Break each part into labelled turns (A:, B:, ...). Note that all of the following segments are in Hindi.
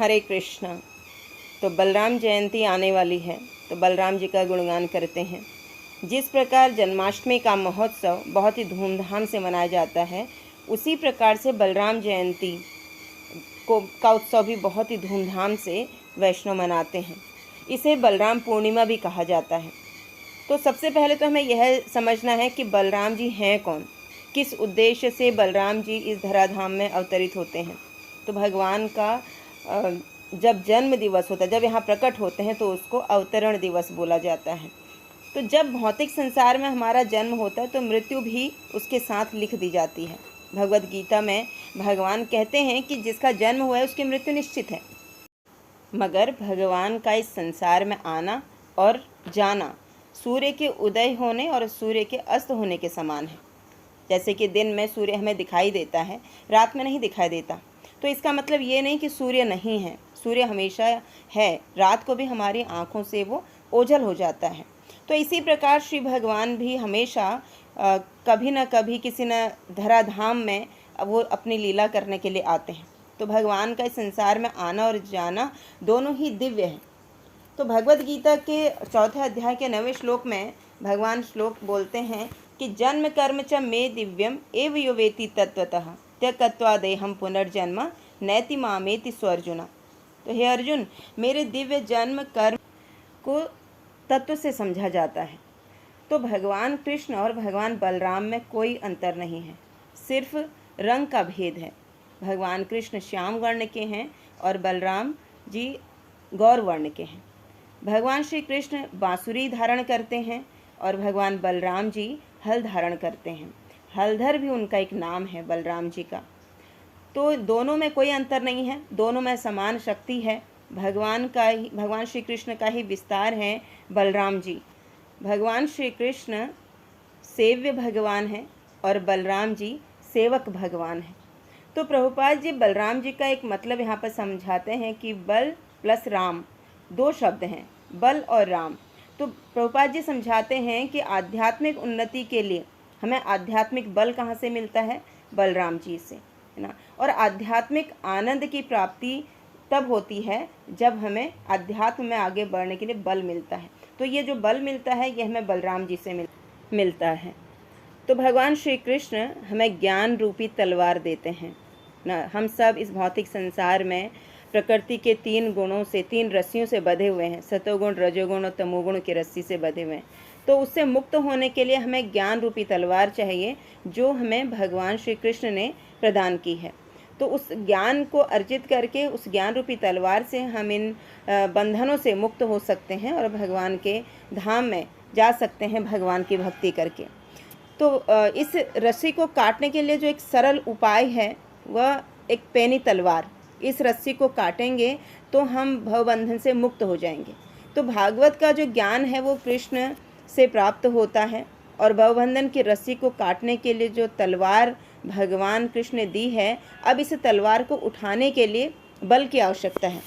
A: हरे कृष्ण। तो बलराम जयंती आने वाली है, तो बलराम जी का गुणगान करते हैं। जिस प्रकार जन्माष्टमी का महोत्सव बहुत ही धूमधाम से मनाया जाता है, उसी प्रकार से बलराम जयंती का उत्सव भी बहुत ही धूमधाम से वैष्णव मनाते हैं। इसे बलराम पूर्णिमा भी कहा जाता है। तो सबसे पहले तो हमें यह समझना है कि बलराम जी हैं कौन, किस उद्देश्य से बलराम जी इस धराधाम में अवतरित होते हैं। तो भगवान का जब जन्म दिवस होता है, जब यहाँ प्रकट होते हैं, तो उसको अवतरण दिवस बोला जाता है। तो जब भौतिक संसार में हमारा जन्म होता है, तो मृत्यु भी उसके साथ लिख दी जाती है। भगवद गीता में भगवान कहते हैं कि जिसका जन्म हुआ है उसकी मृत्यु निश्चित है। मगर भगवान का इस संसार में आना और जाना सूर्य के उदय होने और सूर्य के अस्त होने के समान है। जैसे कि दिन में सूर्य हमें दिखाई देता है, रात में नहीं दिखाई देता। तो इसका मतलब ये नहीं कि सूर्य नहीं है, सूर्य हमेशा है, रात को भी हमारी आँखों से वो ओझल हो जाता है। तो इसी प्रकार श्री भगवान भी हमेशा कभी न कभी किसी न धराधाम में वो अपनी लीला करने के लिए आते हैं। तो भगवान का इस संसार में आना और जाना दोनों ही दिव्य है। तो भगवद गीता के 4 अध्याय के 9वें श्लोक में भगवान श्लोक बोलते हैं कि जन्म कर्म च मे दिव्यम एव यो वेति तत्वतः त्यक्त्वा देहम पुनर्जन्म नैति मामेति स्वर्जुना। तो हे अर्जुन, मेरे दिव्य जन्म कर्म को तत्व से समझा जाता है। तो भगवान कृष्ण और भगवान बलराम में कोई अंतर नहीं है, सिर्फ रंग का भेद है। भगवान कृष्ण श्याम वर्ण के हैं और बलराम जी गौर वर्ण के हैं। भगवान श्री कृष्ण बांसुरी धारण करते हैं और भगवान बलराम जी हल धारण करते हैं। हलधर भी उनका एक नाम है बलराम जी का। तो दोनों में कोई अंतर नहीं है, दोनों में समान शक्ति है। भगवान श्री कृष्ण का ही विस्तार है बलराम जी। भगवान श्री कृष्ण सेव्य भगवान हैं और बलराम जी सेवक भगवान हैं। तो प्रभुपाद जी बलराम जी का एक मतलब यहाँ पर समझाते हैं कि बल प्लस राम, 2 शब्द हैं, बल और राम। तो प्रभुपाद जी समझाते हैं कि आध्यात्मिक उन्नति के लिए हमें आध्यात्मिक बल कहाँ से मिलता है? बलराम जी से, है ना। और आध्यात्मिक आनंद की प्राप्ति तब होती है जब हमें अध्यात्म में आगे बढ़ने के लिए बल मिलता है। तो ये जो बल मिलता है ये हमें बलराम जी से मिलता है। तो भगवान श्री कृष्ण हमें ज्ञान रूपी तलवार देते हैं ना। हम सब इस भौतिक संसार में प्रकृति के 3 गुणों से, 3 रस्सियों से बंधे हुए हैं, सतोगुण, रजोगुण और तमोगुण की रस्सी से बंधे हुए हैं। तो उससे मुक्त होने के लिए हमें ज्ञान रूपी तलवार चाहिए, जो हमें भगवान श्री कृष्ण ने प्रदान की है। तो उस ज्ञान को अर्जित करके उस ज्ञान रूपी तलवार से हम इन बंधनों से मुक्त हो सकते हैं और भगवान के धाम में जा सकते हैं भगवान की भक्ति करके। तो इस रस्सी को काटने के लिए जो एक सरल उपाय है वह एक पैनी तलवार। इस रस्सी को काटेंगे तो हम भवबंधन से मुक्त हो जाएंगे। तो भागवत का जो ज्ञान है वो कृष्ण से प्राप्त होता है और भवबंधन की रस्सी को काटने के लिए जो तलवार भगवान कृष्ण ने दी है, अब इस तलवार को उठाने के लिए बल की आवश्यकता है।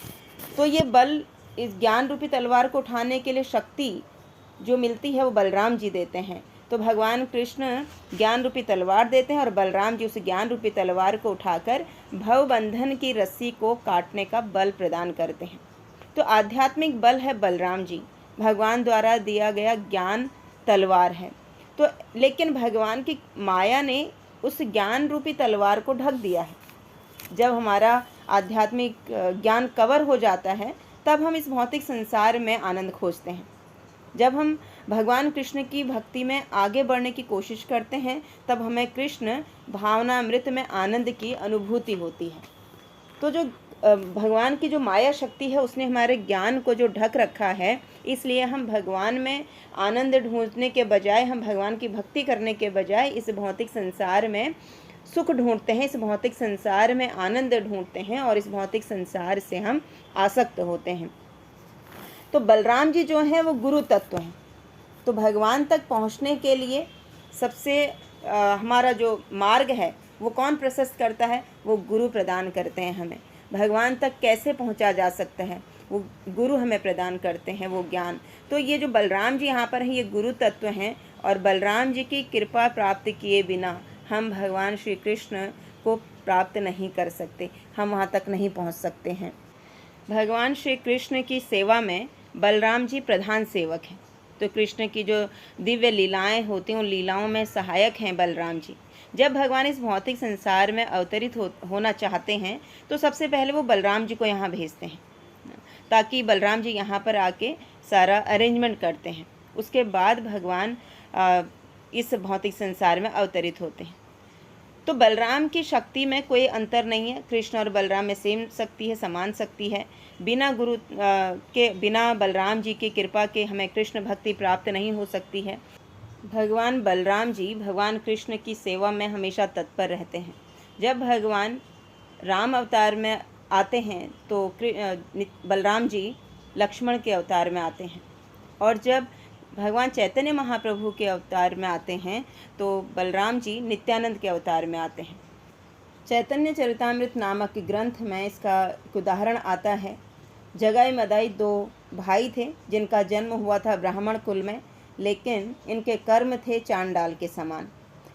A: तो ये बल, इस ज्ञान रूपी तलवार को उठाने के लिए शक्ति जो मिलती है वो बलराम जी देते हैं। तो भगवान कृष्ण ज्ञान रूपी तलवार देते हैं और बलराम जी उस ज्ञान रूपी तलवार को उठाकर भवबंधन की रस्सी को काटने का बल प्रदान करते हैं। तो आध्यात्मिक बल है बलराम जी, भगवान द्वारा दिया गया ज्ञान तलवार है। तो लेकिन भगवान की माया ने उस ज्ञान रूपी तलवार को ढक दिया है। जब हमारा आध्यात्मिक ज्ञान कवर हो जाता है तब हम इस भौतिक संसार में आनंद खोजते हैं। जब हम भगवान कृष्ण की भक्ति में आगे बढ़ने की कोशिश करते हैं तब हमें कृष्ण भावनामृत में आनंद की अनुभूति होती है। तो जो भगवान की जो माया शक्ति है उसने हमारे ज्ञान को जो ढक रखा है, इसलिए हम भगवान में आनंद ढूंढने के बजाय, हम भगवान की भक्ति करने के बजाय इस भौतिक संसार में सुख ढूंढते हैं, इस भौतिक संसार में आनंद ढूंढते हैं और इस भौतिक संसार से हम आसक्त होते हैं। तो बलराम जी जो हैं वो गुरु तत्व हैं। तो भगवान तक पहुंचने के लिए सबसे हमारा जो मार्ग है वो कौन प्रशस्त करता है? वो गुरु प्रदान करते हैं हमें। भगवान तक कैसे पहुंचा जा सकता है? वो गुरु हमें प्रदान करते हैं वो ज्ञान। तो ये जो बलराम जी यहाँ पर हैं ये गुरु तत्व हैं और बलराम जी की कृपा प्राप्त किए बिना हम भगवान श्री कृष्ण को प्राप्त नहीं कर सकते, हम वहाँ तक नहीं पहुँच सकते हैं। भगवान श्री कृष्ण की सेवा में बलराम जी प्रधान सेवक हैं। तो कृष्ण की जो दिव्य लीलाएं होती हैं उन लीलाओं में सहायक हैं बलराम जी। जब भगवान इस भौतिक संसार में अवतरित होना चाहते हैं तो सबसे पहले वो बलराम जी को यहाँ भेजते हैं, ताकि बलराम जी यहाँ पर आके सारा अरेंजमेंट करते हैं। उसके बाद भगवान इस भौतिक संसार में अवतरित होते हैं। तो बलराम की शक्ति में कोई अंतर नहीं है। कृष्ण और बलराम में सेम शक्ति है, समान शक्ति है। बिना गुरु के, बिना बलराम जी की कृपा के हमें कृष्ण भक्ति प्राप्त नहीं हो सकती है। भगवान बलराम जी भगवान कृष्ण की सेवा में हमेशा तत्पर रहते हैं। जब भगवान राम अवतार में आते हैं तो बलराम जी लक्ष्मण के अवतार में आते हैं, और जब भगवान चैतन्य महाप्रभु के अवतार में आते हैं तो बलराम जी नित्यानंद के अवतार में आते हैं। चैतन्य चरितामृत नामक ग्रंथ में इसका एक उदाहरण आता है। जगाई मदाई दो भाई थे जिनका जन्म हुआ था ब्राह्मण कुल में, लेकिन इनके कर्म थे चांडाल के समान।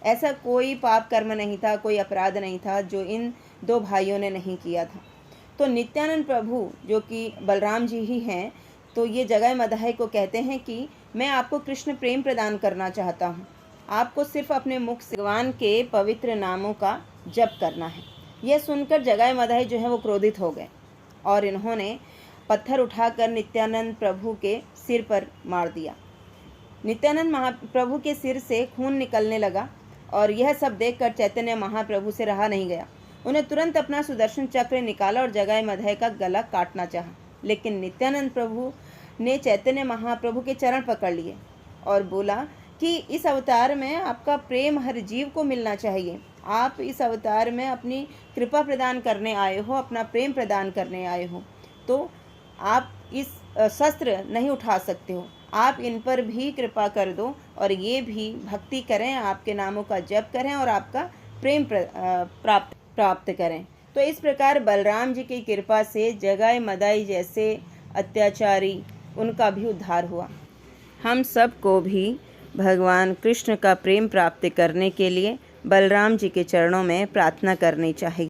A: ऐसा कोई पाप कर्म नहीं था, कोई अपराध नहीं था जो इन दो भाइयों ने नहीं किया था। तो नित्यानंद प्रभु जो कि बलराम जी ही हैं, तो ये जगाई मदाई को कहते हैं कि मैं आपको कृष्ण प्रेम प्रदान करना चाहता हूँ। आपको सिर्फ अपने मुख से भगवान के पवित्र नामों का जप करना है। यह सुनकर जगाई मदाई जो है वो क्रोधित हो गए और इन्होंने पत्थर उठाकर नित्यानंद प्रभु के सिर पर मार दिया। नित्यानंद महाप्रभु के सिर से खून निकलने लगा और यह सब देखकर चैतन्य महाप्रभु से रहा नहीं गया। उन्हें तुरंत अपना सुदर्शन चक्र निकाला और जगाई मदाई का गला काटना चाहा, लेकिन नित्यानंद प्रभु ने चैतन्य महाप्रभु के चरण पकड़ लिए और बोला कि इस अवतार में आपका प्रेम हर जीव को मिलना चाहिए। आप इस अवतार में अपनी कृपा प्रदान करने आए हो, अपना प्रेम प्रदान करने आए हो, तो आप इस शस्त्र नहीं उठा सकते हो। आप इन पर भी कृपा कर दो और ये भी भक्ति करें, आपके नामों का जप करें और आपका प्रेम प्राप्त करें। तो इस प्रकार बलराम जी की कृपा से जगाई मदाई जैसे अत्याचारी उनका भी उद्धार हुआ। हम सब को भी भगवान कृष्ण का प्रेम प्राप्त करने के लिए बलराम जी के चरणों में प्रार्थना करनी चाहिए।